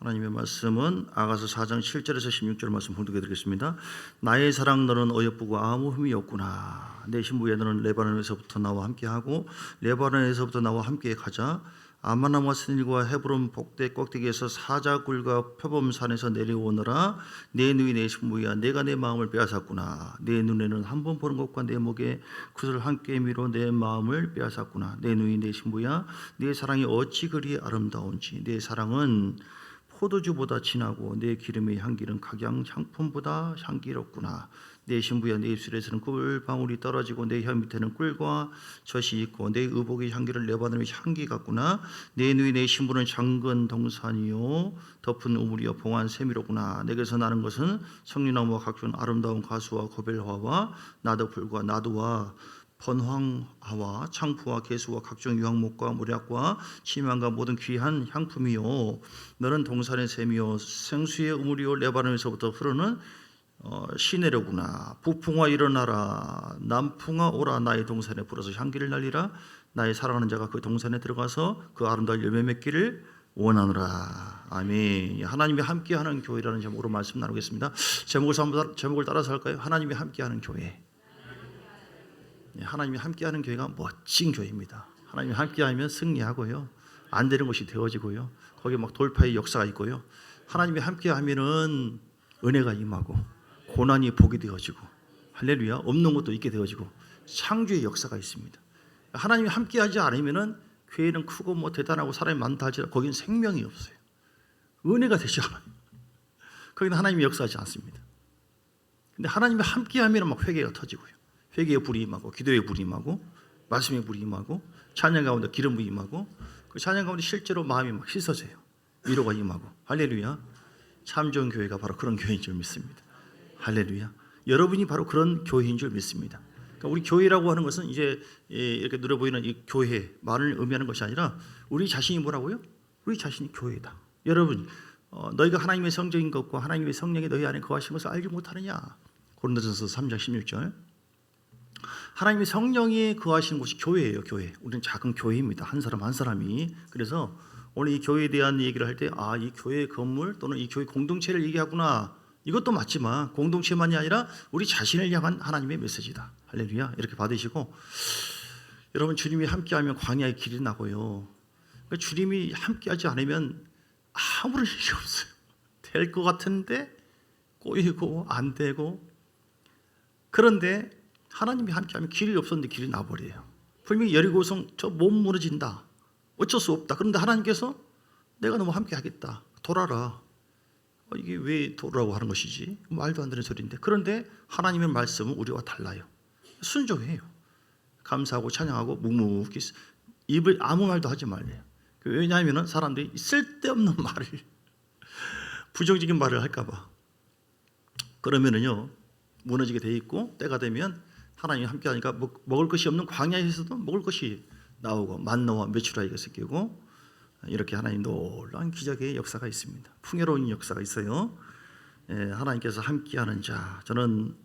하나님의 말씀은 아가서 4장 7절에서 16절 말씀 봉독해 드리겠습니다. 나의 사랑 너는 어여쁘고 아무 흠이 없구나. 내 신부에 너는 레바논에서부터 나와 함께하고 레바논에서부터 나와 함께 가자. 아마나무와 스닐과 헤브론 복대 꼭대기에서 사자굴과 표범산에서 내려오너라. 내 누이 내 신부야 내가 내 마음을 빼앗았구나. 내 눈에는 한 번 보는 것과 내 목에 굿을 함께 미로 내 마음을 빼앗았구나. 내 누이 내 신부야 내 사랑이 어찌 그리 아름다운지. 내 사랑은 포도주보다 진하고 내 기름의 향기는 각양 향품보다 향기롭구나. 내 신부야 내 입술에서는 꿀방울이 떨어지고 내 혀 밑에는 꿀과 젖이 있고 내 의복의 향기를 레바논의 향기 같구나. 내 누이 내 신부는 장근 동산이요 덮은 우물이요 봉한 세미로구나. 내게서 나는 것은 석류나무와 각종 아름다운 가수와 고벨화와 나더풀과 나두와 번황화와 창푸와 개수와 각종 유황목과 모략과 심양과 모든 귀한 향품이요 너는 동산의 샘이요 생수의 우물이요 레바논에서부터 흐르는 시내로구나. 북풍아 일어나라. 남풍아 오라. 나의 동산에 불어서 향기를 날리라. 나의 사랑하는 자가 그 동산에 들어가서 그 아름다운 열매 맺기를 원하노라. 아멘. 하나님이 함께하는 교회라는 제목으로 말씀 나누겠습니다. 제목을 따라서 할까요? 하나님이 함께하는 교회. 하나님이 함께하는 교회가 멋진 교회입니다. 하나님이 함께하면 승리하고요, 안 되는 것이 되어지고요, 거기에 막 돌파의 역사가 있고요, 하나님이 함께하면은 은혜가 임하고 고난이 복이 되어지고, 할렐루야, 없는 것도 있게 되어지고 창조의 역사가 있습니다. 하나님이 함께하지 않으면은 교회는 크고 뭐 대단하고 사람이 많다 할지라도 거기는 생명이 없어요. 은혜가 되지 않아요. 거기는 하나님이 역사하지 않습니다. 근데 하나님이 함께하면 막 회개가 터지고요, 회개의 불이 임하고 기도의 불이 임하고 말씀의 불이 임하고 찬양 가운데 기름이 임하고 그 찬양 가운데 실제로 마음이 막 씻어져요. 위로가 임하고. 할렐루야. 참 좋은 교회가 바로 그런 교회인 줄 믿습니다. 할렐루야. 여러분이 바로 그런 교회인 줄 믿습니다. 그러니까 우리 교회라고 하는 것은 이제 이렇게 눈에 보이는 이 교회 말을 의미하는 것이 아니라 우리 자신이 뭐라고요? 우리 자신이 교회다. 여러분 너희가 하나님의 성전인 것과 하나님의 성령이 너희 안에 거하신 것을 알지 못하느냐. 고린도전서 3장 16절. 하나님의 성령이 거하시는 곳이 교회예요. 교회. 우리는 작은 교회입니다. 한 사람 한 사람이. 그래서 오늘 이 교회에 대한 얘기를 할 때 이 교회 건물 또는 이 교회 공동체를 얘기하구나. 이것도 맞지만 공동체만이 아니라 우리 자신을 향한 하나님의 메시지다. 할렐루야. 이렇게 받으시고, 여러분 주님이 함께하면 광야의 길이 나고요, 그러니까 주님이 함께하지 않으면 아무런 일이 없어요. 될 것 같은데 꼬이고 안 되고. 그런데 하나님이 함께하면 길이 없었는데 길이 나버려요. 분명히 여리고성 저 못 무너진다, 어쩔 수 없다. 그런데 하나님께서 내가 너무 함께하겠다, 돌아라. 이게 왜 돌아라고 하는 것이지? 말도 안 되는 소리인데. 그런데 하나님의 말씀은 우리와 달라요. 순종해요. 감사하고 찬양하고 묵묵히 입을 아무 말도 하지 말래요. 왜냐하면 사람들이 쓸데없는 말을 부정적인 말을 할까 봐. 그러면은요 무너지게 돼 있고, 때가 되면 하나님이 함께하니까 먹을 것이 없는 광야에서도 먹을 것이 나오고 만나와 메추라기가 섞이고, 이렇게 하나님 놀라운 기적의 역사가 있습니다. 풍요로운 역사가 있어요. 하나님께서 함께하는 자. 저는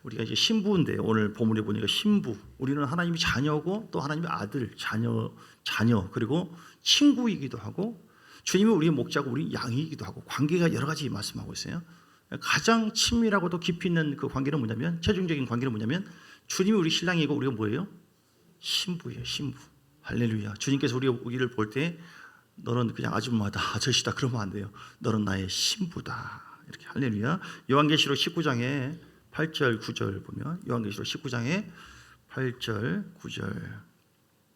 우리가 이제 신부인데 오늘 본문에 보니까 신부. 우리는 하나님의 자녀고 또 하나님의 아들, 자녀 그리고 친구이기도 하고, 주님이 우리의 목자고 우리 양이기도 하고, 관계가 여러 가지 말씀하고 있어요. 가장 친밀하고도 깊이 있는 그 관계는 뭐냐면, 최종적인 관계는 뭐냐면 주님이 우리 신랑이고 우리가 뭐예요? 신부예요. 신부. 할렐루야. 주님께서 우리를 볼 때 너는 그냥 아줌마다, 아저씨다 그러면 안 돼요. 너는 나의 신부다. 이렇게. 할렐루야. 요한계시록 19장에 8절 9절 보면, 요한계시록 19장에 8절 9절.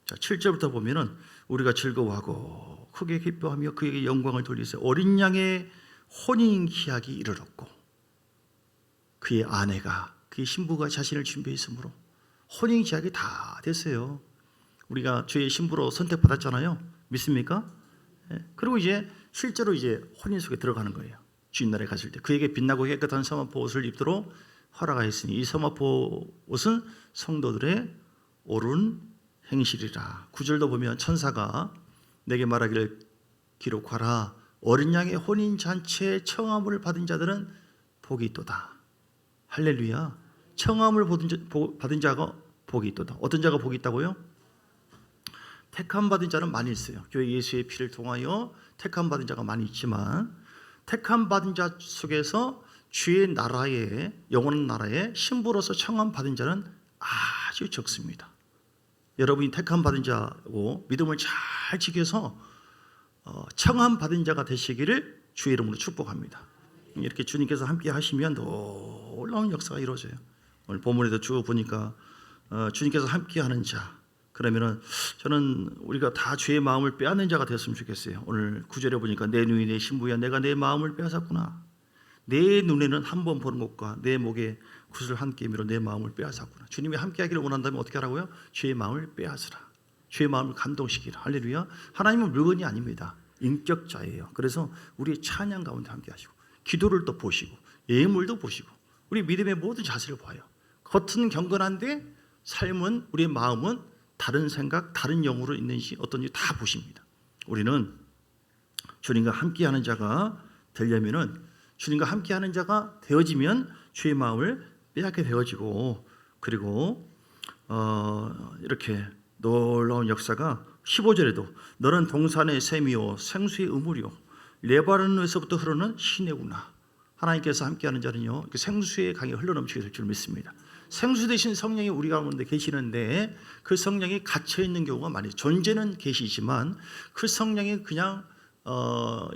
자, 7절부터 보면은 우리가 즐거워하고 크게 기뻐하며 그에게 영광을 돌리세요. 어린 양의 혼인 기약이 이르렀고 그의 아내가, 그의 신부가 자신을 준비했으므로 혼인 기약이 다 됐어요. 우리가 주의 신부로 선택받았잖아요. 믿습니까? 그리고 이제 실제로 이제 혼인 속에 들어가는 거예요. 주인날에 갔을 때 그에게 빛나고 깨끗한 서마포 옷을 입도록 허락하였으니 이 서마포 옷은 성도들의 옳은 행실이라. 9절도 보면 천사가 내게 말하기를 기록하라. 어린 양의 혼인 잔치에 청함을 받은 자들은 복이 있도다. 할렐루야. 청함을 받은 자가 복이 있도다. 어떤 자가 복이 있다고요? 택함 받은 자는 많이 있어요. 교회 예수의 피를 통하여 택함 받은 자가 많이 있지만, 택함 받은 자 속에서 주의 나라에 영원한 나라에 신부로서 청함 받은 자는 아주 적습니다. 여러분이 택함 받은 자고 믿음을 잘 지켜서 청함 받은 자가 되시기를 주의 이름으로 축복합니다. 이렇게 주님께서 함께 하시면 놀라운 역사가 이루어져요. 오늘 본문에도 쭉 보니까 주님께서 함께 하는 자, 그러면은 저는 우리가 다 주의 마음을 빼앗는 자가 되었으면 좋겠어요. 오늘 9절에 보니까 내 눈이 내 신부야 내가 내 마음을 빼앗았구나. 내 눈에는 한 번 보는 것과 내 목에 굿을 한 깨미로 내 마음을 빼앗았구나. 주님이 함께 하기를 원한다면 어떻게 하라고요? 주의 마음을 빼앗으라. 주의 마음을 감동시키라. 할렐루야. 하나님은 물건이 아닙니다. 인격자예요. 그래서 우리의 찬양 가운데 함께 하시고 기도를 또 보시고 예물도 보시고 우리 믿음의 모든 자세를 봐요. 겉은 경건한데 삶은 우리의 마음은 다른 생각, 다른 영으로 있는지 어떤지 다 보십니다. 우리는 주님과 함께하는 자가 되려면은 주님과 함께하는 자가 되어지면 주의 마음을 빼앗게 되어지고 그리고 이렇게 놀라운 역사가 15절에도 너는 동산의 샘이요 생수의 우물이요 레바논에서부터 흐르는 시내구나. 하나님께서 함께하는 자는요 생수의 강이 흘러넘치게 될 줄 믿습니다. 생수 대신 성령이 우리 가운데 계시는데 그 성령이 갇혀 있는 경우가 많아요. 존재는 계시지만 그 성령이 그냥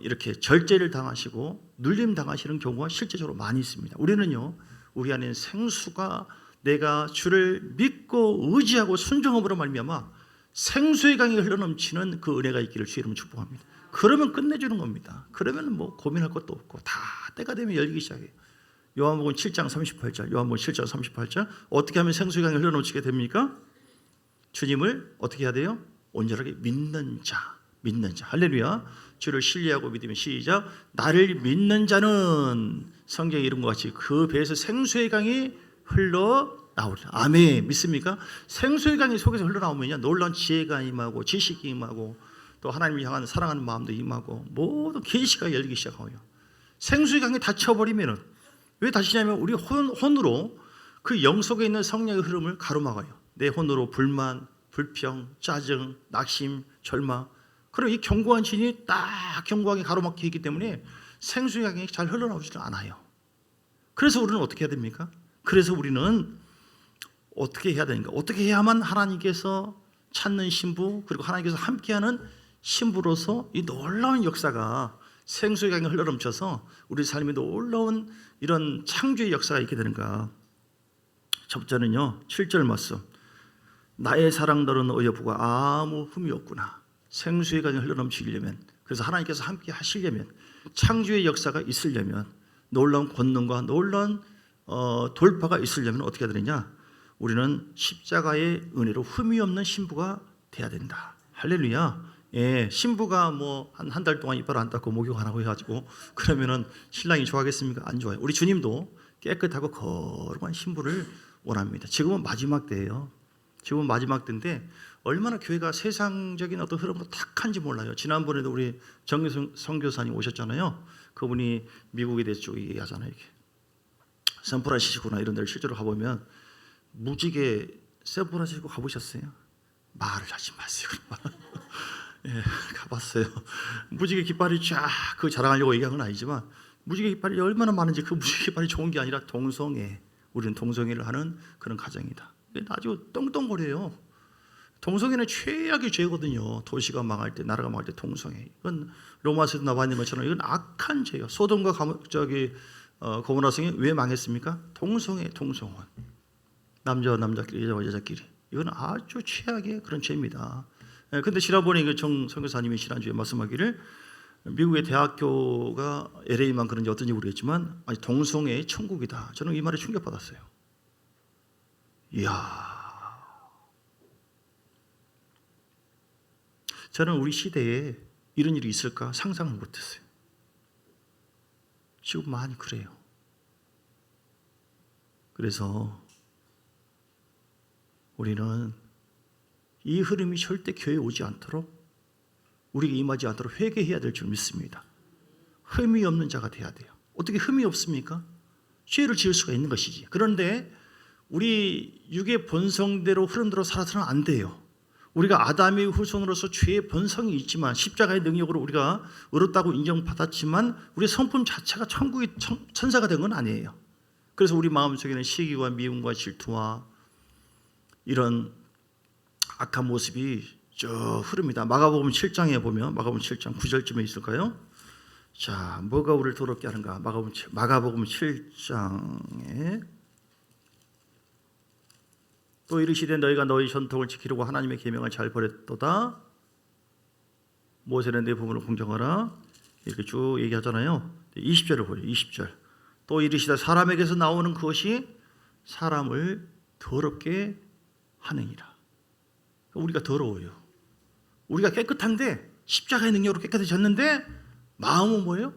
이렇게 절제를 당하시고 눌림 당하시는 경우가 실제적으로 많이 있습니다. 우리는요 우리 안에 생수가 내가 주를 믿고 의지하고 순종함으로 말미암아 생수의 강이 흘러넘치는 그 은혜가 있기를 주의 이름으로 축복합니다. 그러면 끝내주는 겁니다. 그러면 뭐 고민할 것도 없고 다 때가 되면 열리기 시작해요. 요한복음 7장 38절, 요한복음 7장 38절 어떻게 하면 생수의 강이 흘러넘치게 됩니까? 주님을 어떻게 해야 돼요? 온전하게 믿는 자, 믿는 자. 할렐루야. 주를 신뢰하고 믿으면 시작. 나를 믿는 자는 성경에 이런 것 같이 그 배에서 생수의 강이 흘러나오리라. 아멘. 믿습니까? 생수의 강이 속에서 흘러나오면요 놀라운 지혜가 임하고 지식이 임하고 또 하나님을 향한 사랑하는 마음도 임하고 모든 계시가 열리기 시작하고요. 생수의 강이 닫혀버리면은 왜 닫히냐면 우리 혼으로 그 영 속에 있는 성령의 흐름을 가로막아요. 내 혼으로 불만, 불평, 짜증, 낙심, 절망. 그럼 이 견고한 진이 딱 견고하게 가로막혀 있기 때문에 생수의 강이 잘 흘러나오지도 않아요. 그래서 우리는 어떻게 해야 됩니까? 그래서 우리는 어떻게 해야 되는가? 어떻게 해야만 하나님께서 찾는 신부 그리고 하나님께서 함께하는 신부로서 이 놀라운 역사가 생수의 강이 흘러넘쳐서 우리 삶에 놀라운 이런 창조의 역사가 있게 되는가? 첫 번째는요 7절 말씀 나의 사랑들은 어여부가 아무 흠이 없구나. 생수의 강이 흘러넘치려면 그래서 하나님께서 함께 하시려면 창조의 역사가 있으려면 놀라운 권능과 놀라운 돌파가 있으려면 어떻게 해야 되느냐? 우리는 십자가의 은혜로 흠이 없는 신부가 돼야 된다. 할렐루야. 예, 신부가 뭐 한 달 동안 이빨 안 닦고 목욕 안 하고 해가지고 그러면은 신랑이 좋아하겠습니까? 안 좋아요. 우리 주님도 깨끗하고 거룩한 신부를 원합니다. 지금은 마지막 때예요. 지금은 마지막 때인데 얼마나 교회가 세상적인 어떤 흐름으로 탁한지 몰라요. 지난번에도 우리 정규성 선교사님 오셨잖아요. 그분이 미국에 대해서 쭉 얘기하잖아요. 이게 샌프란시스코나 이런 데를 실제로 가보면 무지개 샌프란시스코 가보셨어요? 말을 하지 마세요. 예, 가봤어요. 무지개 깃발이 쫙 그 자랑하려고 얘기한 건 아니지만 무지개 깃발이 얼마나 많은지 그 무지개 깃발이 좋은 게 아니라 동성애. 우리는 동성애를 하는 그런 가정이다. 아주 떵떵거려요. 동성애는 최악의 죄거든요. 도시가 망할 때, 나라가 망할 때 동성애. 이건 로마서에도 나와 있는 것처럼 이건 악한 죄예요. 소돔과 고모라 성이 왜 망했습니까? 동성애, 동성혼. 남자와 남자끼리, 여자와 여자끼리. 이건 아주 최악의 그런 죄입니다. 근데 지난번에 정 선교사님이 지난주에 말씀하기를 미국의 대학교가 LA만 그런지 어떤지 모르겠지만 아니 동성애의 천국이다. 저는 이 말에 충격받았어요. 이야. 저는 우리 시대에 이런 일이 있을까 상상을 못했어요. 지금 많이 그래요. 그래서 우리는 이 흐름이 절대 교회에 오지 않도록 우리에게 임하지 않도록 회개해야 될 줄 믿습니다. 흠이 없는 자가 돼야 돼요. 어떻게 흠이 없습니까? 죄를 지을 수가 있는 것이지. 그런데 우리 육의 본성대로 흐름대로 살아서는 안 돼요. 우리가 아담의 후손으로서 죄의 본성이 있지만 십자가의 능력으로 우리가 의롭다고 인정받았지만 우리 성품 자체가 천국의 천사가 된 건 아니에요. 그래서 우리 마음속에는 시기와 미움과 질투와 이런 악한 모습이 쭉 흐릅니다. 마가복음 7장에 보면 마가복음 7장 9절쯤에 있을까요? 자, 뭐가 우리를 더럽게 하는가? 마가복음 7장에 또 이르시되 너희가 너희 전통을 지키려고 하나님의 계명을 잘 버렸도다. 모세는 내 부모를 공경하라. 이렇게 쭉 얘기하잖아요. 20절을 보죠. 20절. 또 이르시되 사람에게서 나오는 그것이 사람을 더럽게 하느니라. 우리가 더러워요. 우리가 깨끗한데 십자가의 능력으로 깨끗해졌는데 마음은 뭐예요?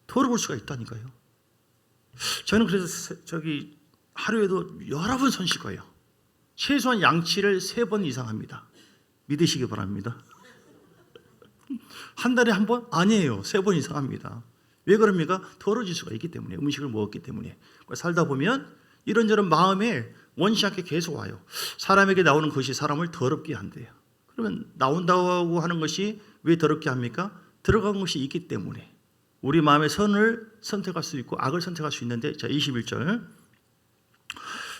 더러울 수가 있다니까요. 저는 그래서 하루에도 여러 번 손 씻어요. 최소한 양치를 3번 이상 합니다. 믿으시기 바랍니다. 한 달에 한 번? 아니에요. 3번 이상 합니다. 왜 그럽니까? 더러워질 수가 있기 때문에, 음식을 먹었기 때문에. 살다 보면 이런저런 마음에 원치 않게 계속 와요. 사람에게 나오는 것이 사람을 더럽게 한대요. 그러면 나온다고 하는 것이 왜 더럽게 합니까? 들어간 것이 있기 때문에. 우리 마음의 선을 선택할 수 있고 악을 선택할 수 있는데, 자 21절.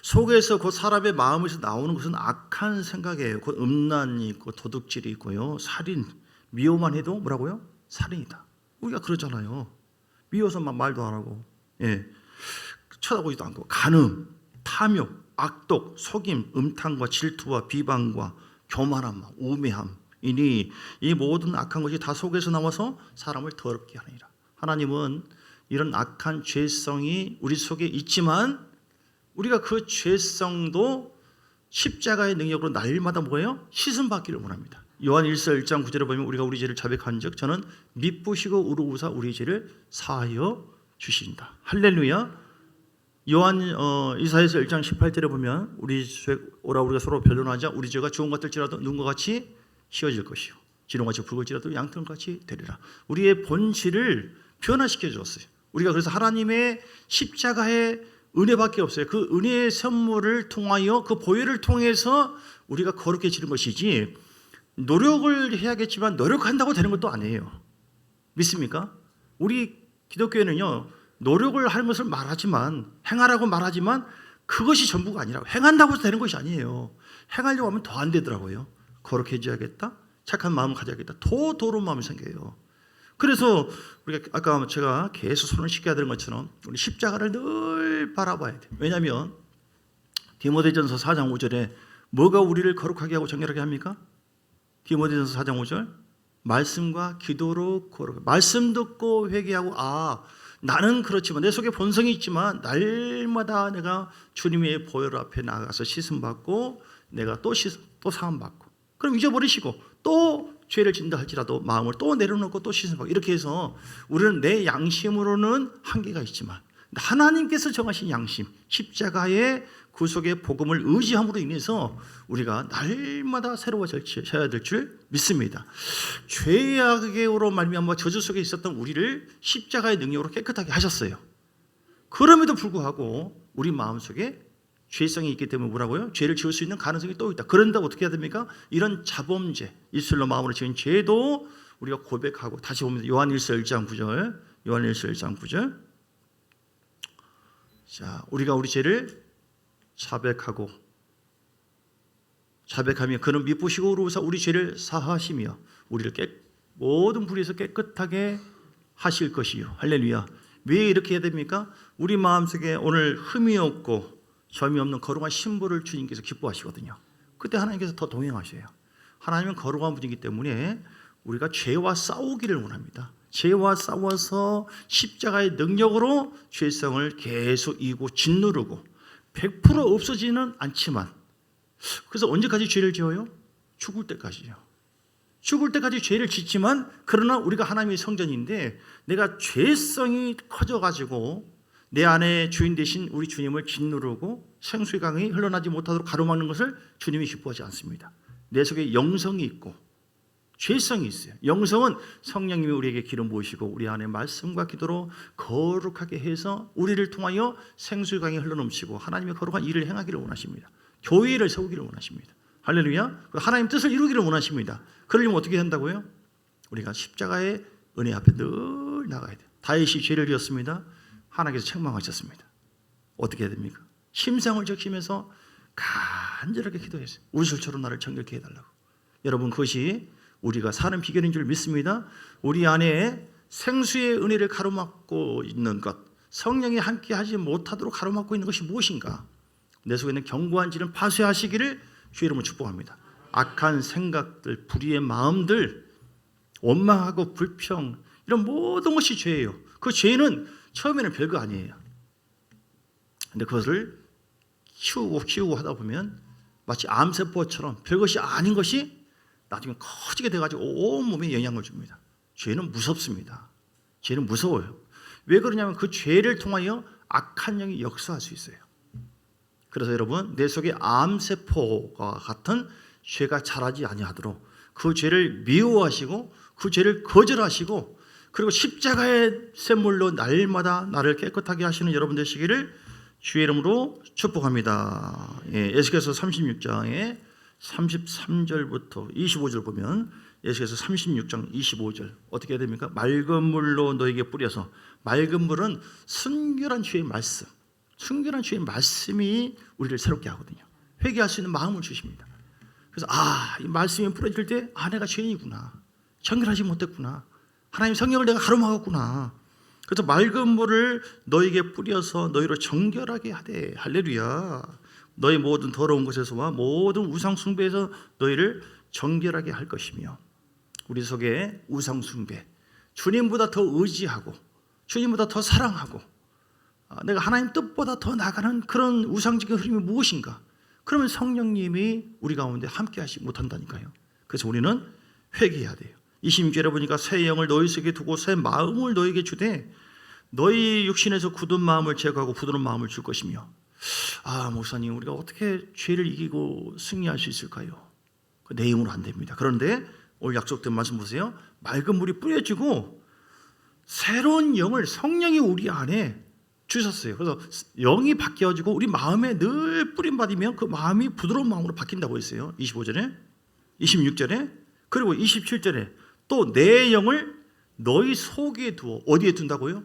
속에서 그 사람의 마음에서 나오는 것은 악한 생각이에요. 그 음란이 있고 도둑질이 있고요, 살인, 미워만 해도 뭐라고요? 살인이다. 우리가 그러잖아요. 미워서 막 말도 안 하고, 쳐다보지도 않고, 간음, 탐욕, 악독, 속임, 음탕과 질투와 비방과 교만함, 우매함이니 이 모든 악한 것이 다 속에서 나와서 사람을 더럽게 하느니라. 하나님은 이런 악한 죄성이 우리 속에 있지만 우리가 그 죄성도 십자가의 능력으로 날마다 뭐예요? 씻음받기를 원합니다. 요한 1서 1장 9절에 보면 우리가 우리 죄를 자백한 즉 저는 미쁘시고 의로우사 우리 죄를 사하여 주신다. 할렐루야. 요한 이사야서 1장 18절에 보면 우리 죄 오라 우리가 서로 변론하자 우리 죄가 좋은 것들지라도 눈과 같이 휘어질 것이요 진홍같이 붉을지라도 양털같이 되리라. 우리의 본질을 변화시켜 주었어요. 우리가 그래서 하나님의 십자가의 은혜밖에 없어요. 그 은혜의 선물을 통하여 그 보혈을 통해서 우리가 거룩해지는 것이지 노력을 해야겠지만 노력한다고 되는 것도 아니에요. 믿습니까? 우리 기독교에는요 노력을 하는 것을 말하지만 행하라고 말하지만 그것이 전부가 아니라 행한다고 되는 것이 아니에요. 행하려고 하면 더 안 되더라고요. 거룩해져야겠다, 착한 마음을 가져야겠다, 더 더러운 마음이 생겨요. 그래서 우리가 아까 제가 계속 손을 씻겨야 되는 것처럼 우리 십자가를 늘 바라봐야 돼요. 왜냐하면 디모데전서 4장 5절에 뭐가 우리를 거룩하게 하고 정결하게 합니까? 디모데전서 4장 5절 말씀과 기도로 거룩. 말씀 듣고 회개하고 나는 그렇지만 내 속에 본성이 있지만 날마다 내가 주님의 보혈 앞에 나가서 씻음받고 내가 또 사함받고 그럼 잊어버리시고 또 죄를 짓는다 할지라도 마음을 또 내려놓고 또 씻음받고 이렇게 해서 우리는 내 양심으로는 한계가 있지만 하나님께서 정하신 양심 십자가의 구속의 복음을 의지함으로 인해서 우리가 날마다 새로워져야 될 줄 믿습니다. 죄악으로 말미암아 저주 속에 있었던 우리를 십자가의 능력으로 깨끗하게 하셨어요. 그럼에도 불구하고 우리 마음속에 죄성이 있기 때문에 뭐라고요? 죄를 지을 수 있는 가능성이 또 있다. 그런다고 어떻게 해야 됩니까? 이런 자범죄, 입술로 마음으로 지은 죄도 우리가 고백하고 다시 보면 요한 1서 1장 9절 요한 1서 1장 9절 자, 우리가 우리 죄를 자백하며 그는 미쁘시고 의로우사 우리 죄를 사하시며 우리를 모든 불의에서 깨끗하게 하실 것이요. 할렐루야. 왜 이렇게 해야 됩니까? 우리 마음속에 오늘 흠이 없고 점이 없는 거룩한 신부를 주님께서 기뻐하시거든요. 그때 하나님께서 더 동행하셔요. 하나님은 거룩한 분이기 때문에 우리가 죄와 싸우기를 원합니다. 죄와 싸워서 십자가의 능력으로 죄성을 계속 이기고 짓누르고 100% 없어지는 않지만 그래서 언제까지 죄를 지어요? 죽을 때까지요. 죽을 때까지 죄를 짓지만 그러나 우리가 하나님의 성전인데 내가 죄성이 커져가지고 내 안에 주인 되신 우리 주님을 짓누르고 생수의 강이 흘러나지 못하도록 가로막는 것을 주님이 기뻐하지 않습니다. 내 속에 영성이 있고 죄성이 있어요. 영성은 성령님이 우리에게 기름 부으시고 우리 안에 말씀과 기도로 거룩하게 해서 우리를 통하여 생수의 강이 흘러넘치고 하나님의 거룩한 일을 행하기를 원하십니다. 교회를 세우기를 원하십니다. 할렐루야. 하나님 뜻을 이루기를 원하십니다. 그러려면 어떻게 한다고요? 우리가 십자가의 은혜 앞에 늘 나가야 돼요. 다윗이 죄를 지었습니다. 하나님께서 책망하셨습니다. 어떻게 해야 됩니까? 심상을 적시면서 간절하게 기도했어요. 우슬처럼 나를 정결케 해달라고. 여러분, 그것이 우리가 사는 비결인 줄 믿습니다. 우리 안에 생수의 은혜를 가로막고 있는 것, 성령이 함께하지 못하도록 가로막고 있는 것이 무엇인가? 내 속에 있는 견고한 질은 파쇄하시기를 주의 이름으로 축복합니다. 악한 생각들, 불의의 마음들, 원망하고 불평, 이런 모든 것이 죄예요. 그 죄는 처음에는 별거 아니에요. 근데 그것을 키우고 하다 보면 마치 암세포처럼 별것이 아닌 것이 나중에 커지게 돼가지고 온몸에 영향을 줍니다. 죄는 무섭습니다. 죄는 무서워요. 왜 그러냐면 그 죄를 통하여 악한 영이 역사할 수 있어요. 그래서 여러분, 내 속에 암세포와 같은 죄가 자라지 아니하도록 그 죄를 미워하시고 그 죄를 거절하시고 그리고 십자가의 샘물로 날마다 나를 깨끗하게 하시는 여러분 되시기를 주의 이름으로 축복합니다. 에스겔서 36장에 33절부터 25절 보면 에스겔서 36장 25절 어떻게 해야 됩니까? 맑은 물로 너에게 뿌려서, 맑은 물은 순결한 주의 말씀, 순결한 주의 말씀이 우리를 새롭게 하거든요. 회개할 수 있는 마음을 주십니다. 그래서 이 말씀이 뿌려질 때 내가 죄인이구나, 정결하지 못했구나, 하나님 성령을 내가 가로막았구나. 그래서 맑은 물을 너에게 뿌려서 너희로 정결하게 하되, 할렐루야. 너희 모든 더러운 것에서와 모든 우상 숭배에서 너희를 정결하게 할 것이며, 우리 속에 우상 숭배, 주님보다 더 의지하고 주님보다 더 사랑하고 내가 하나님 뜻보다 더 나가는 그런 우상적인 흐름이 무엇인가? 그러면 성령님이 우리 가운데 함께 하지 못한다니까요. 그래서 우리는 회개해야 돼요. 26절에 보니까 새 영을 너희 속에 두고 새 마음을 너희에게 주되 너희 육신에서 굳은 마음을 제거하고 부드러운 마음을 줄 것이며. 목사님, 우리가 어떻게 죄를 이기고 승리할 수 있을까요? 내 힘으로 안 됩니다. 그런데 오늘 약속된 말씀 보세요. 맑은 물이 뿌려지고 새로운 영을 성령이 우리 안에 주셨어요. 그래서 영이 바뀌어지고 우리 마음에 늘 뿌림받으면 그 마음이 부드러운 마음으로 바뀐다고 했어요. 25절에, 26절에, 그리고 27절에 또 내 영을 너희 속에 두어. 어디에 둔다고요?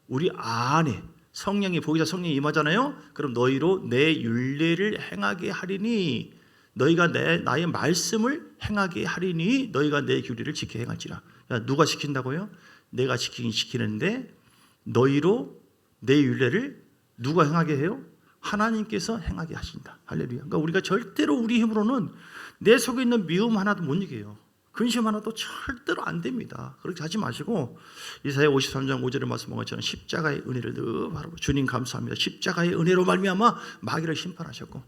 우리 안에. 성령이, 보이자 성령이 임하잖아요. 그럼 너희로 내 율례를 행하게 하리니, 너희가 나의 말씀을 행하게 하리니 너희가 내 규례를 지켜 행할지라. 누가 지킨다고요? 내가 지키긴 지키는데 너희로 내 율례를 누가 행하게 해요? 하나님께서 행하게 하신다. 할렐루야. 그러니까 우리가 절대로 우리 힘으로는 내 속에 있는 미움 하나도 못 이겨요. 근심 하나도 절대로 안 됩니다. 그렇게 하지 마시고 이사야 53장 5절의 말씀한 것처럼 십자가의 은혜를 늘 바라보고, 주님 감사합니다. 십자가의 은혜로 말미암아 마귀를 심판하셨고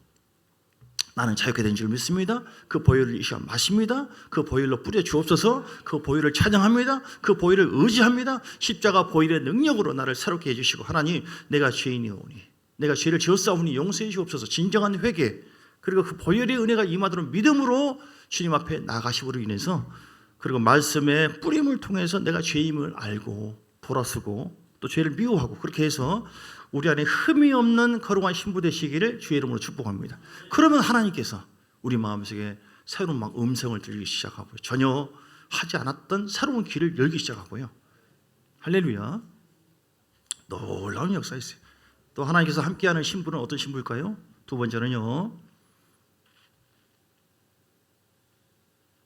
나는 자유케 된 줄 믿습니다. 그 보혈을 이 시간 마십니다. 그 보혈로 뿌려 주옵소서. 그 보혈을 찬양합니다. 그 보혈을 의지합니다. 십자가 보혈의 능력으로 나를 새롭게 해주시고, 하나님, 내가 죄인이오니, 내가 죄를 지었사오니 용서해 주옵소서. 진정한 회개, 그리고 그 보혈의 은혜가 임하도록 믿음으로 주님 앞에 나가심으로 인해서, 그리고 말씀의 뿌림을 통해서 내가 죄임을 알고 돌아서고 또 죄를 미워하고, 그렇게 해서 우리 안에 흠이 없는 거룩한 신부 되시기를 주의 이름으로 축복합니다. 그러면 하나님께서 우리 마음속에 새로운 음성을 들리기 시작하고요, 전혀 하지 않았던 새로운 길을 열기 시작하고요. 할렐루야. 놀라운 역사가 있어요. 또 하나님께서 함께하는 신부는 어떤 신부일까요? 두 번째는요,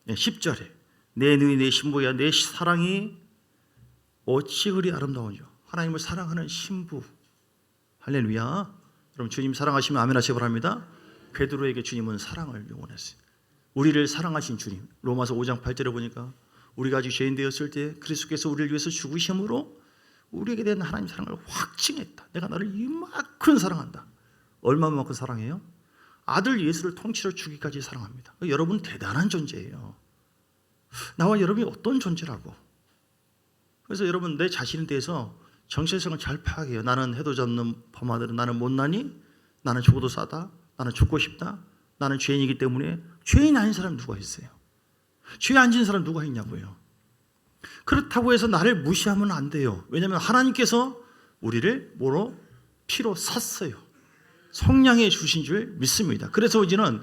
10절에 내 눈이 내 신부야, 내 사랑이 어찌 그리 아름다운지. 하나님을 사랑하는 신부. 할렐루야. 그럼 주님 사랑하시면 아멘 하시기 바랍니다. 베드로에게 주님은 사랑을 요원했어요. 우리를 사랑하신 주님. 로마서 5장 8절에 보니까 우리가 아직 죄인 되었을 때 그리스도께서 우리를 위해서 죽으심으로 우리에게 대한 하나님 사랑을 확증했다. 내가 너를 이만큼 사랑한다. 얼마만큼 사랑해요? 아들 예수를 통치로 주기까지 사랑합니다. 여러분 대단한 존재예요. 나와 여러분이 어떤 존재라고. 그래서 여러분 내 자신에 대해서 정체성을 잘 파악해요. 나는 해도 없는 범아들은, 나는 못나니, 나는 죽어도 싸다, 나는 죽고 싶다, 나는 죄인이기 때문에. 죄인 아닌 사람 누가 있어요? 죄 안 지은 사람 누가 있냐고요. 그렇다고 해서 나를 무시하면 안 돼요. 왜냐하면 하나님께서 우리를 피로 샀어요. 성량해 주신 줄 믿습니다. 그래서 이제는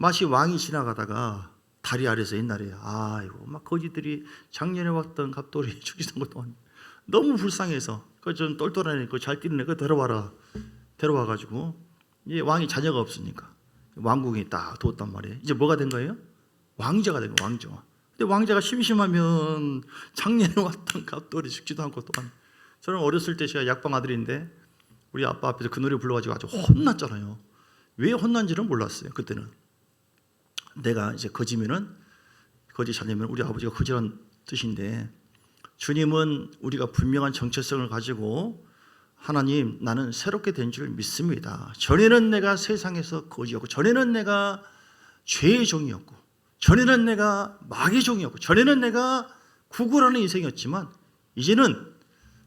마치 왕이 지나가다가 다리 아래서 옛날에 아이고 막 거지들이 작년에 왔던 갑돌이 죽이던 것도 너무 불쌍해서 그 좀 똘똘한 애, 그 잘 뛰는 애, 그 데려와 가지고 이제 왕이 자녀가 없으니까 왕궁에 딱 두었단 말이에요. 이제 뭐가 된 거예요? 왕자가 된 거예요. 왕자. 근데 왕자가 심심하면 작년에 왔던 갑돌이 죽지도 않고 또한. 저는 어렸을 때 제가 약방 아들인데 우리 아빠 앞에서 그 노래 불러가지고 아주 혼났잖아요. 왜 혼난지는 몰랐어요. 그때는 내가 이제 거지면은 거지 자녀면 우리 아버지가 거지란 뜻인데, 주님은 우리가 분명한 정체성을 가지고 하나님 나는 새롭게 된 줄 믿습니다. 전에는 내가 세상에서 거지였고, 전에는 내가 죄의 종이었고, 전에는 내가 마귀의 종이었고, 전에는 내가 구걸하는 인생이었지만 이제는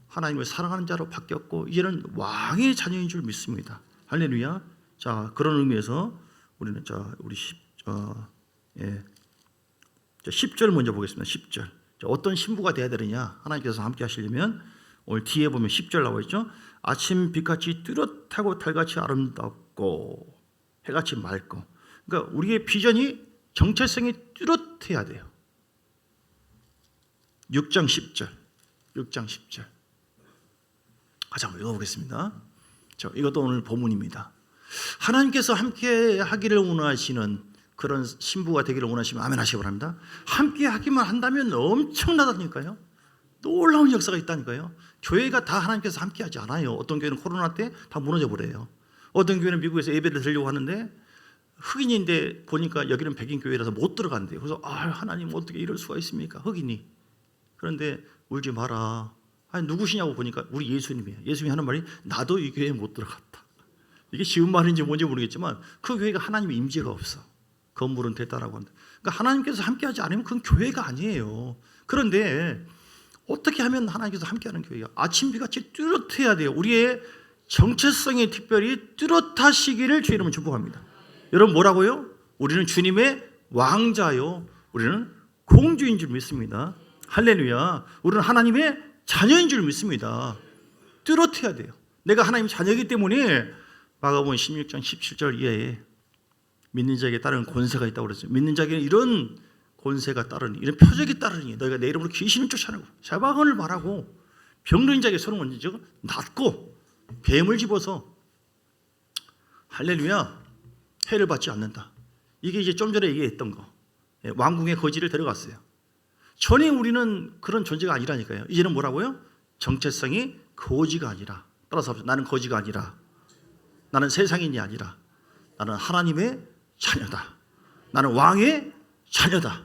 하나님을 사랑하는 자로 바뀌었고 이제는 왕의 자녀인 줄 믿습니다. 할렐루야. 자, 그런 의미에서 우리는 우리 10절 먼저 보겠습니다. 10절. 어떤 신부가 되어야 되느냐? 하나님께서 함께 하시려면 오늘 뒤에 보면 10절 나와 있죠. 아침 빛같이 뚜렷하고 달같이 아름답고 해같이 맑고. 그러니까 우리의 비전이 정체성이 뚜렷해야 돼요. 6장 10절. 6장 10절. 같이 한번 읽어보겠습니다. 이것도 오늘 본문입니다. 하나님께서 함께 하기를 원하시는 그런 신부가 되기를 원하시면 아멘 하시기 바랍니다. 함께 하기만 한다면 엄청나다니까요. 놀라운 역사가 있다니까요. 교회가 다 하나님께서 함께 하지 않아요. 어떤 교회는 코로나 때 다 무너져 버려요. 어떤 교회는 미국에서 예배를 드리려고 하는데 흑인인데 보니까 여기는 백인 교회라서 못 들어간대요. 그래서 하나님 어떻게 이럴 수가 있습니까? 흑인이. 그런데 울지 마라. 아니 누구시냐고 보니까 우리 예수님이에요. 예수님이 하는 말이 나도 이 교회에 못 들어갔다. 이게 쉬운 말인지 뭔지 모르겠지만 그 교회가 하나님의 임재가 없어. 건물은 됐다라고 한다. 그러니까 하나님께서 함께하지 않으면 그건 교회가 아니에요. 그런데 어떻게 하면 하나님께서 함께하는 교회가 아침비같이 뚜렷해야 돼요. 우리의 정체성이 특별히 뚜렷하시기를 주의 이름으로 축복합니다. 여러분 뭐라고요? 우리는 주님의 왕자요, 우리는 공주인 줄 믿습니다. 할렐루야. 우리는 하나님의 자녀인 줄 믿습니다. 뚜렷해야 돼요. 내가 하나님 자녀이기 때문에 마가복음 16장 17절 이하에 믿는 자에게 따르는 권세가 있다고 그랬어요. 믿는 자에게는 이런 권세가 따르니, 이런 표적이 따르니 너희가 내 이름으로 귀신을 쫓아내고 사방언을 말하고 병든 자에게 손을 얹고 낫고 뱀을 집어서 할렐루야 해를 받지 않는다. 이게 이제 좀 전에 얘기했던 거. 왕궁의 거지를 데려갔어요. 전에 우리는 그런 존재가 아니라니까요. 이제는 뭐라고요? 정체성이 거지가 아니라, 따라서 나는 거지가 아니라, 나는 세상인이 아니라 나는 하나님의 자녀다. 나는 왕의 자녀다.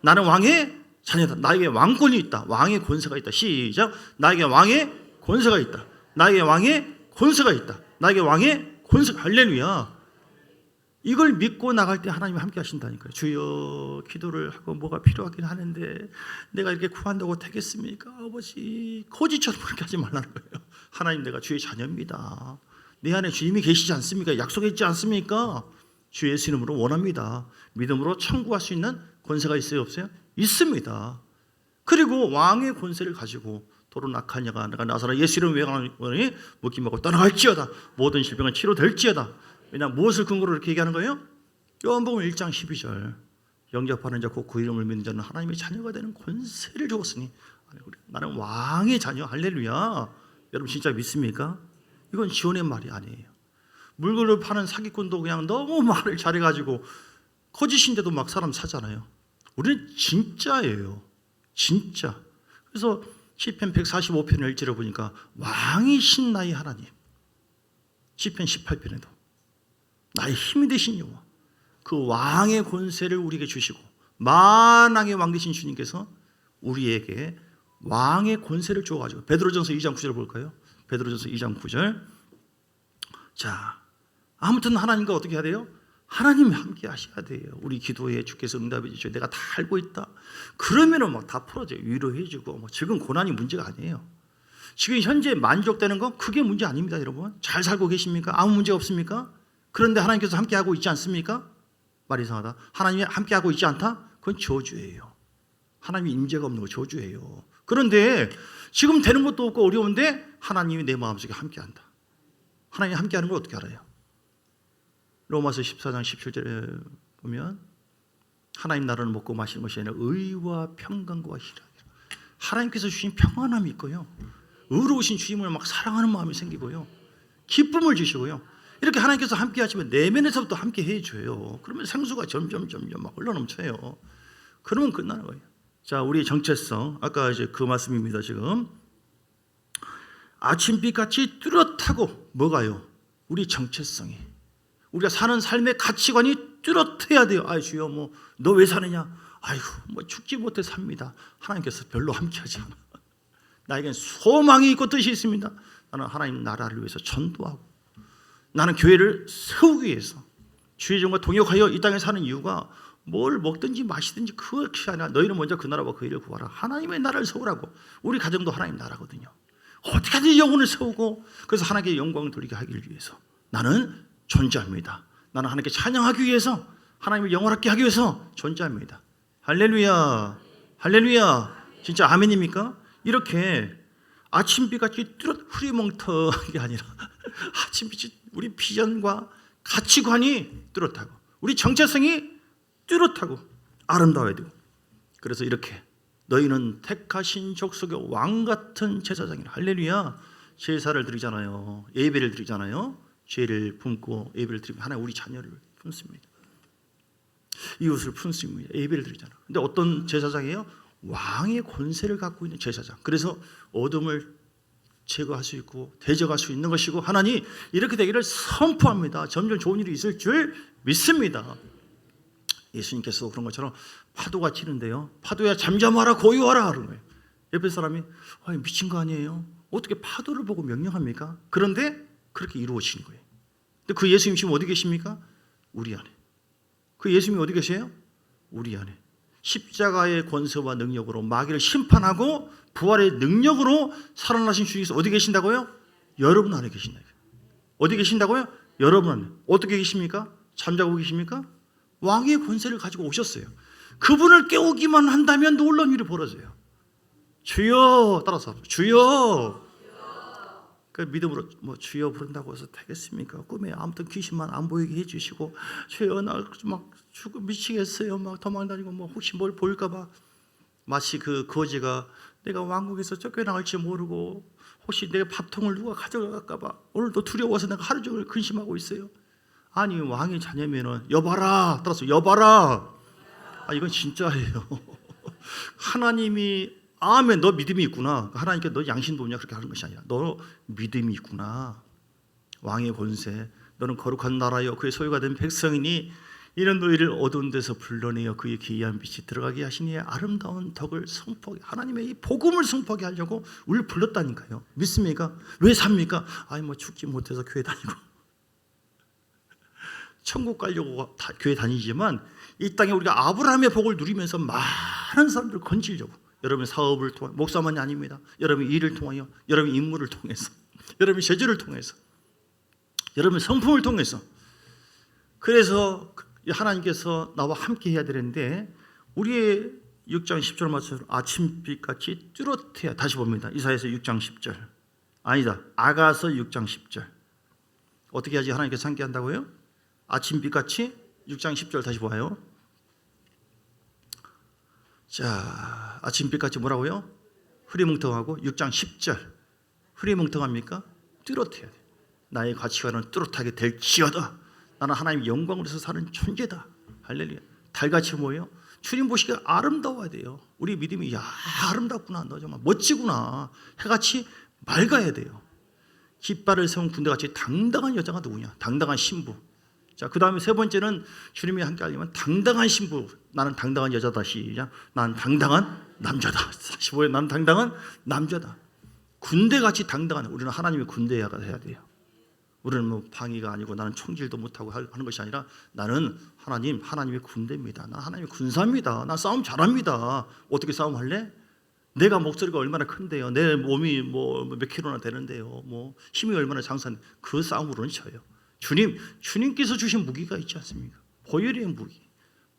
나는 왕의 자녀다. 나에게 왕권이 있다. 왕의 권세가 있다. 시작. 나에게 왕의 권세가 있다. 나에게 왕의 권세가 있다. 나에게 왕의 권세가. 할렐루야. 이걸 믿고 나갈 때 하나님이 함께 하신다니까요. 주여, 기도를 하고 뭐가 필요하긴 하는데 내가 이렇게 구한다고 되겠습니까? 아버지, 거지처럼 그렇게 하지 말라는 거예요. 하나님, 내가 주의 자녀입니다. 내 안에 주님이 계시지 않습니까? 약속했지 않습니까? 주 예수 이름으로 원합니다. 믿음으로 청구할 수 있는 권세가 있어요, 없어요? 있습니다. 그리고 왕의 권세를 가지고 도로 낙하냐가 내가 나사라 예수 이름 외강하니 묶임하고 떠나갈지어다. 모든 질병은 치료될지어다. 왜냐, 무엇을 근거로 이렇게 얘기하는 거예요? 요한복음 1장 12절. 영접하는 자 곧 그 이름을 믿는 자는 하나님의 자녀가 되는 권세를 주었으니 나는 왕의 자녀. 할렐루야. 여러분 진짜 믿습니까? 이건 지어낸 말이 아니에요. 물건을 파는 사기꾼도 그냥 너무 말을 잘해가지고 거짓인데도 막 사람 사잖아요. 우리는 진짜예요. 진짜. 그래서 시편 145편을 읽지를 보니까 왕이신 나의 하나님. 시편 18편에도 나의 힘이 되신 여호와, 그 왕의 권세를 우리에게 주시고 만왕의 왕 되신 주님께서 우리에게 왕의 권세를 주어가지고, 베드로전서 2장 9절 볼까요? 베드로전서 2장 9절. 자, 아무튼 하나님과 어떻게 해야 돼요? 하나님이 함께 하셔야 돼요. 우리 기도에 주께서 응답해 주시고 내가 다 알고 있다. 그러면은 막 다 풀어져요. 위로해주고 지금 고난이 문제가 아니에요. 지금 현재 만족되는 건 그게 문제 아닙니다, 여러분. 잘 살고 계십니까? 아무 문제 없습니까? 그런데 하나님께서 함께하고 있지 않습니까? 말이 이상하다. 하나님이 함께하고 있지 않다? 그건 저주예요. 하나님의 임재가 없는 거 저주예요. 그런데 지금 되는 것도 없고 어려운데 하나님이 내 마음속에 함께한다. 하나님이 함께하는 걸 어떻게 알아요? 로마서 14장 17절에 보면 하나님 나라를 먹고 마시는 것이 아니라 의와 평강과 희락이라. 하나님께서 주신 평안함이 있고요, 의로우신 주님을 막 사랑하는 마음이 생기고요, 기쁨을 주시고요. 이렇게 하나님께서 함께 하시면 내면에서부터 함께 해줘요. 그러면 생수가 점점 막 흘러넘쳐요. 그러면 끝나는 거예요. 자, 우리의 정체성, 아까 이제 그 말씀입니다. 지금 아침빛같이 뚜렷하고 뭐가요? 우리 정체성이, 우리가 사는 삶의 가치관이 뚜렷해야 돼요. 아이 주여, 뭐 너 왜 사느냐? 아이고, 뭐 죽지 못해 삽니다. 하나님께서 별로 함께하지 않아. 나에겐 소망이 있고 뜻이 있습니다. 나는 하나님 나라를 위해서 전도하고, 나는 교회를 세우기 위해서 주의 종과 동역하여 이 땅에 사는 이유가 뭘 먹든지 마시든지 그것이 아니라 너희는 먼저 그 나라와 그 일을 구하라. 하나님의 나라를 세우라고. 우리 가정도 하나님 나라거든요. 어떻게든 영혼을 세우고, 그래서 하나님께 영광을 돌리게 하기를 위해서 나는 존재합니다. 나는 하나님께 찬양하기 위해서, 하나님을 영원하게 하기 위해서 존재합니다. 할렐루야, 할렐루야. 진짜 아멘입니까? 이렇게 아침빛같이 뚜렷 흐리멍텅한 게 아니라 아침빛이 우리 비전과 가치관이 뚜렷하고 우리 정체성이 뚜렷하고 아름다워야 되고, 그래서 이렇게 너희는 택하신 족속의 왕같은 제사장이라. 할렐루야. 제사를 드리잖아요. 예배를 드리잖아요. 죄를 품고 예배를 드리면 하나님 우리 자녀를 품습니다. 이웃을 품습니다. 예배를 드리잖아요. 근데 어떤 제사장이에요? 왕의 권세를 갖고 있는 제사장. 그래서 어둠을 제거할 수 있고 대적할 수 있는 것이고, 하나님 이렇게 되기를 선포합니다. 점점 좋은 일이 있을 줄 믿습니다. 예수님께서 그런 것처럼 파도가 치는데요, 파도야 잠잠하라 고요하라 그런 거예요. 옆에 사람이 미친 거 아니에요? 어떻게 파도를 보고 명령합니까? 그런데 그렇게 이루어지는 거예요. 근데 그 예수님 지금 어디 계십니까? 우리 안에. 그 예수님이 어디 계세요? 우리 안에. 십자가의 권세와 능력으로 마귀를 심판하고 부활의 능력으로 살아나신 주님께서 어디 계신다고요? 여러분 안에 계신다. 어디 계신다고요? 여러분 안에. 어떻게 계십니까? 잠자고 계십니까? 왕의 권세를 가지고 오셨어요. 그분을 깨우기만 한다면 놀라운 일이 벌어져요. 주여, 따라서 주여. 그 믿음으로 뭐 주여 부른다고 해서 되겠습니까? 꿈에 아무튼 귀신만 안 보이게 해주시고, 주여 나 막 죽어 미치겠어요. 막 도망다니고 뭐 혹시 뭘 보일까봐. 마치 그 거지가 내가 왕국에서 쫓겨나갈지 모르고 혹시 내 밥통을 누가 가져갈까봐 오늘도 두려워서 내가 하루 종일 근심하고 있어요. 아니 왕의 자녀면은 여봐라, 따라서 여봐라. 이건 진짜예요. 하나님이 아멘, 너 믿음이 있구나. 하나님께 너 양심도 없냐 그렇게 하는 것이 아니라 너 믿음이 있구나. 왕의 권세, 너는 거룩한 나라여 그의 소유가 된 백성이니 이는 너희를 어두운 데서 불러내어 그의 기이한 빛이 들어가게 하시니 아름다운 덕을 선포하게, 하나님의 이 복음을 선포하게 하려고 우리를 불렀다니까요. 믿습니까? 왜 삽니까? 뭐 죽지 못해서 교회 다니고 천국 가려고 교회 다니지만 이 땅에 우리가 아브라함의 복을 누리면서 많은 사람들을 건지려고, 여러분의 사업을 통해, 목사만이 아닙니다. 여러분의 일을 통하여, 여러분의 인물을 통해서, 여러분의 재주를 통해서, 여러분의 성품을 통해서. 그래서 하나님께서 나와 함께 해야 되는데 우리의 6장 10절 맞춰서 아침빛같이 뚜렷해야. 다시 봅니다. 이사야서 6장 10절. 아니다, 아가서 6장 10절. 어떻게 하지 하나님께서 함께 한다고요? 아침빛같이 6장 10절 다시 봐요. 자, 아침빛같이 뭐라고요? 흐리멍텅하고. 6장 10절 흐리멍텅합니까? 뚜렷해야 돼. 나의 가치관은 뚜렷하게 될지어다. 나는 하나님의 영광으로서 사는 존재다. 할렐루야. 달같이 뭐예요? 주님 보시기에 아름다워야 돼요. 우리 믿음이 아름답구나, 너 정말 멋지구나, 해같이 맑아야 돼요. 깃발을 세운 군대같이 당당한 여자가 누구냐? 당당한 신부. 자, 그 다음에 세 번째는 주님이 함께 하려면 당당한 신부. 나는 당당한 여자다. 시작. 나는 당당한 남자다. 다시 뭐예요? 나는 당당한 남자다. 군대같이 당당한, 우리는 하나님의 군대가 돼야 돼요. 우리는 뭐 방위가 아니고 나는 총질도 못하고 하는 것이 아니라 나는 하나님의 군대입니다. 나는 하나님의 군사입니다. 난 싸움 잘합니다. 어떻게 싸움할래? 내가 목소리가 얼마나 큰데요. 내 몸이 뭐 몇 킬로나 되는데요. 뭐 힘이 얼마나 장수한데 그 싸움으로는 져요. 주님께서 주신 무기가 있지 않습니까? 보혈의 무기,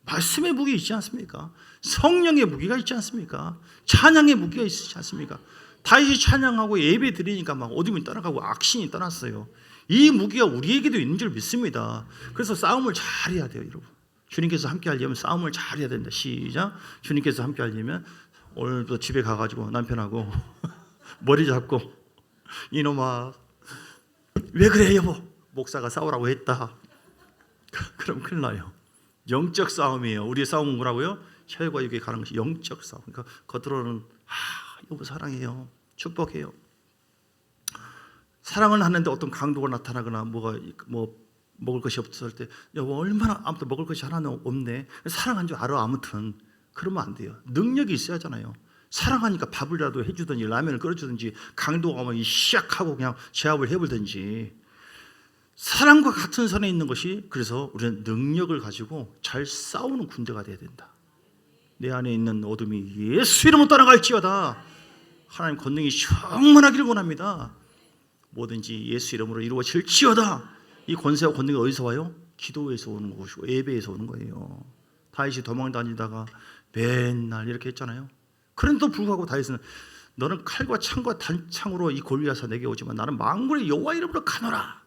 말씀의 무기 있지 않습니까? 성령의 무기가 있지 않습니까? 찬양의 무기가 있지 않습니까? 다윗이 찬양하고 예배 드리니까 막 어둠이 떠나가고 악신이 떠났어요. 이 무기가 우리에게도 있는 줄 믿습니다. 그래서 싸움을 잘해야 돼요, 여러분. 주님께서 함께 하려면 싸움을 잘 해야 된다. 시작. 주님께서 함께 하려면 오늘도 집에 가가지고 남편하고 머리 잡고 이놈아 왜 그래 여보, 목사가 싸우라고 했다. 그럼 큰일 나요. 영적 싸움이에요. 우리의 싸움은 뭐라고요? 혈과 육에 가는 것이 영적 싸움. 그러니까 겉으로는 여보 사랑해요, 축복해요. 사랑을 하는데 어떤 강도가 나타나거나 먹을 것이 없을 때 여보 얼마나 아무튼 먹을 것이 하나는 없네. 사랑한 줄 알아. 아무튼 그러면 안 돼요. 능력이 있어야 하잖아요. 사랑하니까 밥이라도 해주든지 라면을 끓여주든지 강도가 오면 시작하고 그냥 제압을 해버리든지. 사랑과 같은 선에 있는 것이, 그래서 우리는 능력을 가지고 잘 싸우는 군대가 돼야 된다. 내 안에 있는 어둠이 예수 이름으로 떠나갈지어다. 하나님 권능이 충만하기를 원합니다. 뭐든지 예수 이름으로 이루어질지어다. 이 권세와 권능이 어디서 와요? 기도에서 오는 것이고 예배에서 오는 거예요. 다윗이 도망 다니다가 맨날 이렇게 했잖아요. 그런데도 불구하고 다윗은 너는 칼과 창과 단창으로 이 골리앗아 내게 오지만 나는 만군의 여호와 이름으로 가노라.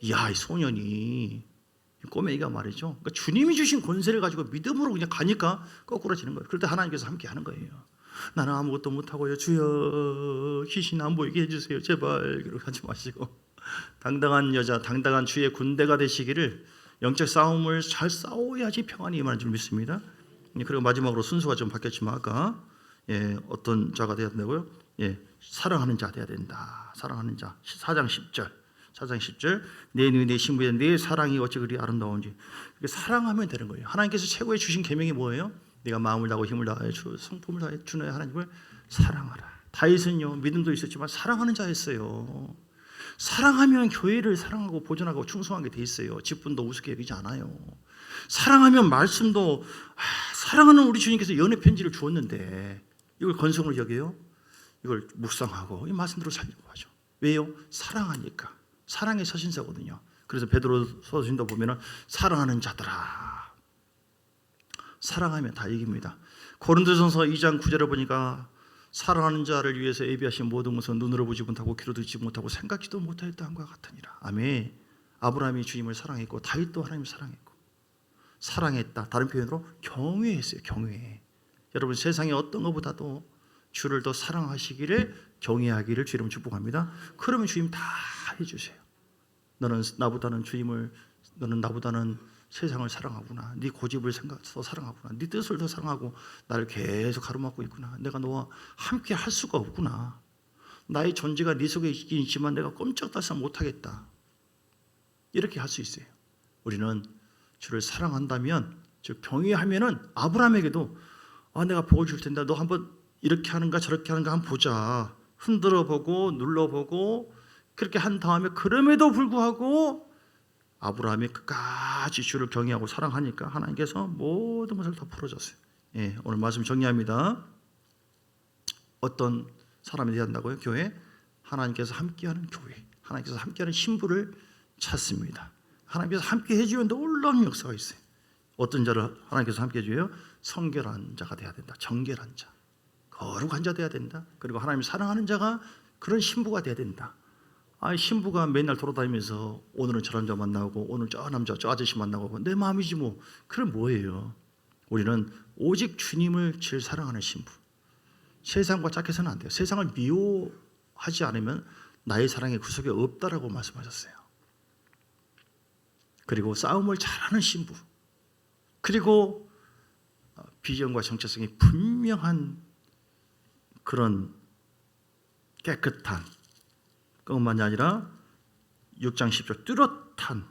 이야, 이 소년이, 꼬맹이가 말이죠. 그러니까 주님이 주신 권세를 가지고 믿음으로 그냥 가니까 거꾸로지는 거예요. 그럴 때 하나님께서 함께 하는 거예요. 나는 아무것도 못하고요, 주여 귀신 안 보이게 해주세요 제발. 그러고 하지 마시고 당당한 여자, 당당한 주의 군대가 되시기를, 영적 싸움을 잘 싸워야지 평안이 임하는 줄 믿습니다. 그리고 마지막으로 순서가 좀 바뀌었지만 아까 어떤 자가 되어야 된다고요? 사랑하는 자 되어야 된다. 사랑하는 자. 4장 10절 내 눈이 내 신부에 내 사랑이 어찌 그리 아름다운지. 사랑하면 되는 거예요. 하나님께서 최고의 주신 계명이 뭐예요? 내가 마음을 다하고 힘을 다하여 성품을 다하여 주는 하나님을 사랑하라. 다윗은요 믿음도 있었지만 사랑하는 자였어요. 사랑하면 교회를 사랑하고 보존하고 충성하게 돼 있어요. 직분도 우습게 여기지 않아요. 사랑하면 말씀도, 사랑하는 우리 주님께서 연애 편지를 주었는데 이걸 건성으로 여겨요? 이걸 묵상하고 이 말씀대로 살려고 하죠. 왜요? 사랑하니까. 사랑의 서신서거든요. 그래서 베드로서 신도 보면은 사랑하는 자들아. 사랑하면 다 이깁니다. 고린도전서 2장 9절을 보니까 사랑하는 자를 위해서 예비하신 모든 것은 눈으로 보지 못하고 귀로 듣지 못하고 생각지도 못하였다함과 같으니라. 아멘. 아브라함이 주님을 사랑했고 다윗도 하나님을 사랑했고 사랑했다. 다른 표현으로 경외했어요. 경외. 여러분 세상에 어떤 것보다도 주를 더 사랑하시기를, 경외하기를 주 이름으로 축복합니다. 그러면 주님 다 해주세요. 너는 나보다는 세상을 사랑하구나. 네 고집을 더 사랑하구나. 네 뜻을 더 사랑하고 나를 계속 가로막고 있구나. 내가 너와 함께 할 수가 없구나. 나의 존재가 네 속에 있긴 있지만 내가 꼼짝달싹 못하겠다. 이렇게 할 수 있어요. 우리는 주를 사랑한다면, 즉 경외하면은 아브라함에게도 내가 복을 줄 텐데 너 한번 이렇게 하는가 저렇게 하는가 한번 보자. 흔들어보고 눌러보고 그렇게 한 다음에, 그럼에도 불구하고 아브라함이 끝까지 주를 경외하고 사랑하니까 하나님께서 모든 것을 다 풀어줬어요. 오늘 말씀 정리합니다. 어떤 사람이 되어야 한다고요? 교회? 하나님께서 함께하는 교회, 하나님께서 함께하는 신부를 찾습니다. 하나님께서 함께 해주면 놀라운 역사가 있어요. 어떤 자를 하나님께서 함께 해줘요? 성결한 자가 되어야 된다. 정결한 자, 거룩한 자 되어야 된다. 그리고 하나님 사랑하는 자가 그런 신부가 되어야 된다. 신부가 맨날 돌아다니면서 오늘은 저 남자 만나고 오늘 저 남자 저 아저씨 만나고 내 마음이지 뭐. 그럼 뭐예요? 우리는 오직 주님을 제일 사랑하는 신부. 세상과 짝해서는 안 돼요. 세상을 미워하지 않으면 나의 사랑이 그 속에 없다라고 말씀하셨어요. 그리고 싸움을 잘하는 신부, 그리고 비전과 정체성이 분명한 그런 깨끗한, 그것만이 아니라 6장 10절 뚜렷한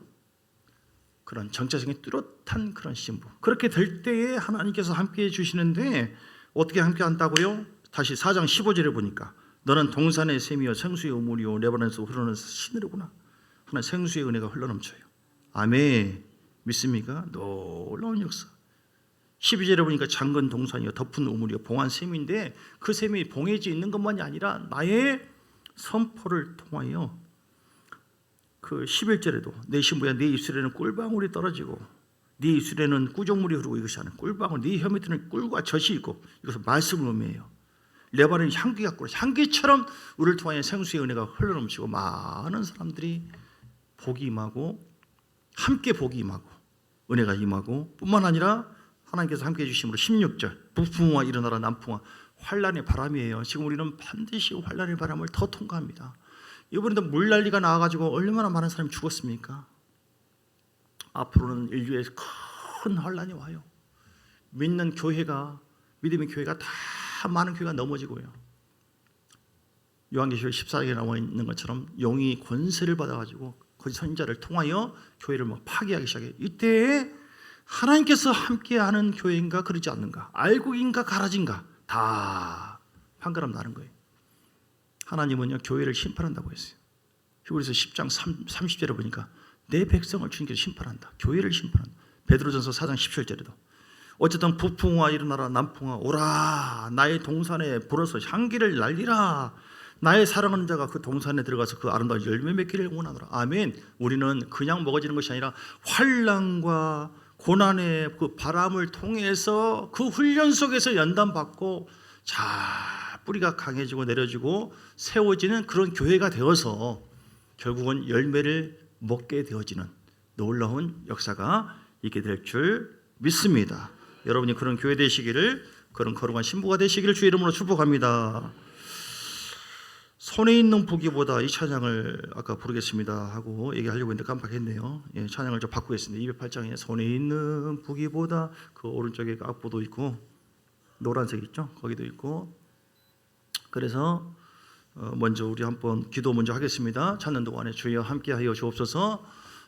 그런 정체성이 뚜렷한 그런 신부. 그렇게 될 때에 하나님께서 함께해 주시는데 어떻게 함께 한다고요? 다시 4장 15절에 보니까 너는 동산의 샘이요 생수의 우물이요 레바논에서 흐르는 시내로구나. 하나님 생수의 은혜가 흘러넘쳐요. 아멘. 믿습니까? 놀라운 역사. 12절에 보니까 장건 동산이요 덮은 우물이요 봉한 샘인데 그 샘이 봉해져 있는 것만이 아니라 나의 선포를 통하여, 그 11절에도 내 신부야 내 입술에는 꿀방울이 떨어지고 네 입술에는 꾸정물이 흐르고 이것이 아니라 꿀방울, 네 혀 밑에는 꿀과 젖이 있고 이것은 말씀을 의미해요. 레바논이 향기 같고 향기처럼 우리를 통하여 생수의 은혜가 흘러넘치고 많은 사람들이 복이 임하고 함께 복이 임하고 은혜가 임하고 뿐만 아니라 하나님께서 함께해 주심으로 16절 북풍우와 일어나라 남풍우와 환란의 바람이에요. 지금 우리는 반드시 환란의 바람을 더 통과합니다. 이번에도 물난리가 나와가지고 얼마나 많은 사람이 죽었습니까? 앞으로는 인류에 큰 환란이 와요. 믿는 교회가, 믿음의 교회가 다 많은 교회가 넘어지고요. 요한계시록 14장에 나와 있는 것처럼 용이 권세를 받아가지고 그 선지자를 통하여 교회를 막 파괴하기 시작해요. 이때에 하나님께서 함께하는 교회인가 그러지 않는가, 알곡인가 가라진가 다 판가름 나는 거예요. 하나님은요 교회를 심판한다고 했어요. 히브리서 10장 30절에 보니까 내 백성을 주님께서 심판한다. 교회를 심판한다. 베드로전서 4장 17절에도 어쨌든 북풍우와 일어나라 남풍우와 오라 나의 동산에 불어서 향기를 날리라. 나의 사랑하는 자가 그 동산에 들어가서 그 아름다운 열매 맺기를 원하노라. 아멘. 우리는 그냥 먹어지는 것이 아니라 환난과 고난의 그 바람을 통해서 그 훈련 속에서 연단받고 자 뿌리가 강해지고 내려지고 세워지는 그런 교회가 되어서 결국은 열매를 먹게 되어지는 놀라운 역사가 있게 될 줄 믿습니다. 여러분이 그런 교회 되시기를, 그런 거룩한 신부가 되시기를 주의 이름으로 축복합니다. 손에 있는 부기보다 이 찬양을 아까 부르겠습니다 하고 얘기하려고 했는데 깜빡했네요. 예, 찬양을 좀 바꾸겠습니다. 208장에 손에 있는 부기보다 그 오른쪽에 악보도 있고 노란색 있죠? 거기도 있고. 그래서 먼저 우리 한번 기도 먼저 하겠습니다. 찾는 동안에 주여 함께하여 주옵소서.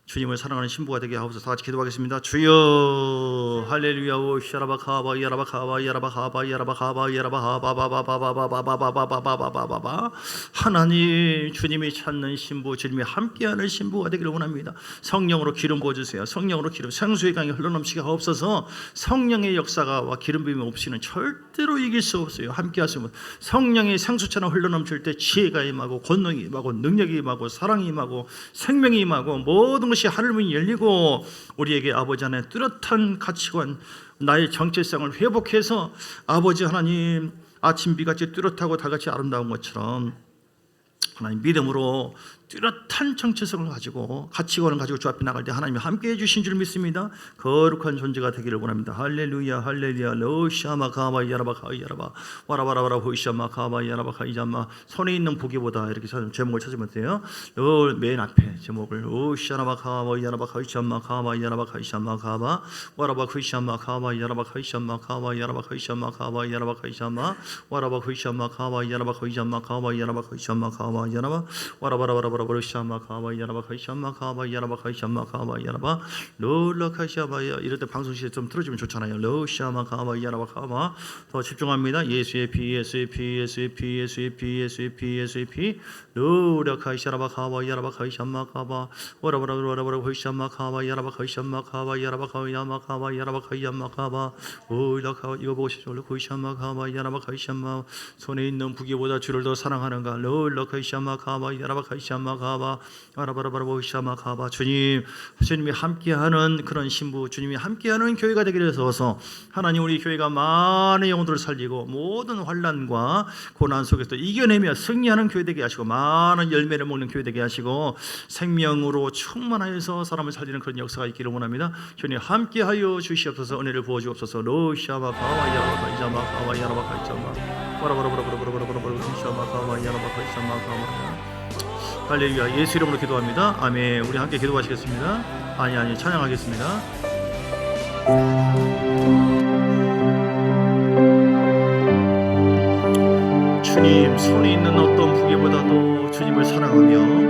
주님을 사랑하는 신부가 되게 하옵소서. 다 같이 기도하겠습니다. 주여 할렐루야 오샤라바카바 야라바카바 야라바카바 야라바카바 야라바하바바바바바바바바바바바바바바바바. 하나님 주님이 찾는 신부, 주님이 함께하는 신부가 되기를 원합니다. 성령으로 기름 부어주세요. 성령으로 기름, 생수의 강이 흘러넘치게 하옵소서. 성령의 역사가 기름 부음이 없이는 절대로 이길 수 없어요. 함께하시면 성령의 생수처럼 흘러넘칠 때 지혜가 임하고 권능이 임하고 능력이 임하고 사랑이 임하고 생명이 임하고 모든 것이 하늘문이 열리고 우리에게 아버지 안에 뚜렷한 가치관, 나의 정체성을 회복해서 아버지 하나님 아침 비같이 뚜렷하고 달같이 아름다운 것처럼 하나님 믿음으로 뚜렷한 정체성을 가지고 가치관을 가지고 주 앞에 나갈 때 하나님이 함께해 주신 줄 믿습니다. 거룩한 존재가 되기를 원합니다. 할렐루야 할렐루야 로시아마 가마 야라바카 야라바 와라바라바라 호시아마 가마 야라바카 이자마. 손에 있는 부기보다 이렇게 제목을 찾으면 돼요. 맨 앞에 제목을 오시아마 가마 야라바카 이자마 가마 야라바카 이자마 가마 와라바카 이자마 가마 야라바카 이자마 가마 야라바카 이자마 가마 야라바카 이자마 와라바카 이자마 가마 야라바카 이자마 가마 야라바카 이자마 가마 야라바 와라바라바라 버르샤마 가마 야라바 카이샤마 가마 야라바 카이샤마 가마 야라바 롤라 카이샤마야. 이럴 때 방송실에 좀 틀어주면 좋잖아요. 로샤마 가마 야라바 가마. 더 집중합니다. 예수의 피 예수의 피 예수의 피 예수의 피 예수의 피 예수의 피 롤라 카이샤라바 가마 야라바 카이샤마 가마 와라바라바라바라 카이샤마 가마 야라바 카이샤마 가마 야라바 카이야마 가마 야라바 카이야마 가마 오라 카. 이거 보시죠. 카이샤마 가마 야라바 카이샤마. 손에 있는 부기보다 주를 더 사랑하는가. 롤라 카이샤마 가마 야라바 카이샤마 가바 아라바라바라보 샤마 가바. 주님, 주님이 함께하는 그런 신부, 주님이 함께하는 교회가 되기를 서서 하나님 우리 교회가 많은 영혼들을 살리고 모든 환난과 고난 속에서 이겨내며 승리하는 교회 되게 하시고 많은 열매를 먹는 교회 되게 하시고 생명으로 충만하여서 사람을 살리는 그런 역사가 있기를 원합니다. 주님 함께하여 주시옵소서. 은혜를 부어 주옵소서. 로샤마 가와 야라바 이자마 가와 야라바 이자마 바라바라바라바라바라바라바라 샤마 가와 야라바 이자마 가와. 할렐루야. 예수 이름으로 기도합니다. 아멘. 우리 함께 기도하시겠습니다. 아니 찬양하겠습니다. 주님, 손에 있는 어떤 부귀보다도 주님을 사랑하며